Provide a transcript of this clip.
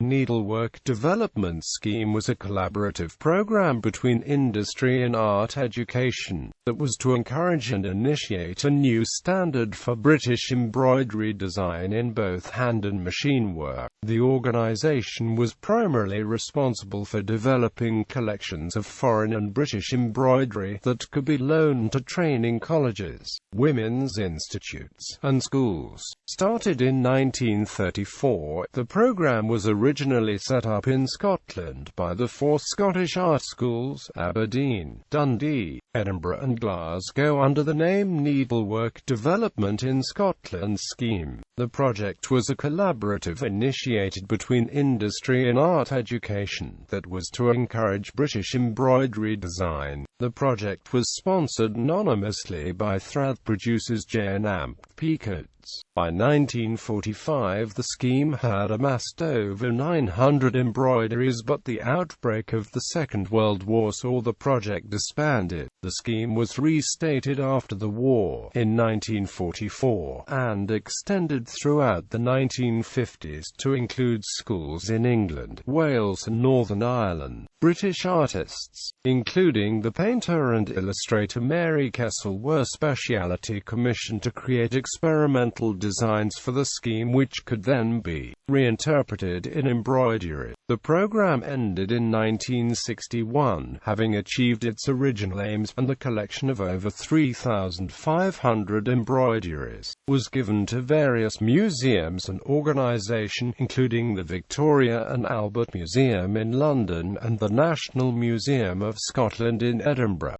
Needlework Development Scheme was a collaborative program between industry and art education that was to encourage and initiate a new standard for British embroidery design in both hand and machine work. The organisation was primarily responsible for developing collections of foreign and British embroidery that could be loaned to training colleges, women's institutes, and schools. Started in 1934, the program was originally set up in Scotland by the four Scottish art schools, Aberdeen, Dundee, Edinburgh and Glasgow, under the name Needlework Development in Scotland Scheme. The project was a collaborative initiated between industry and art education that was to encourage British embroidery design. The project was sponsored anonymously by Thrath producers J and Amp Peacoats. By 1945 the scheme had amassed over 900 embroideries, but the outbreak of the Second World War saw the project disbanded. The scheme was restated after the war, in 1944, and extended throughout the 1950s to include schools in England, Wales and Northern Ireland. British artists, including the painter and illustrator Mary Kessel, were specialty commissioned to create experimental designs for the scheme which could then be reinterpreted in embroidery. The program ended in 1961, having achieved its original aims, and the collection of over 3,500 embroideries was given to various museums and organisations, including the Victoria and Albert Museum in London and the National Museum of Scotland in Edinburgh.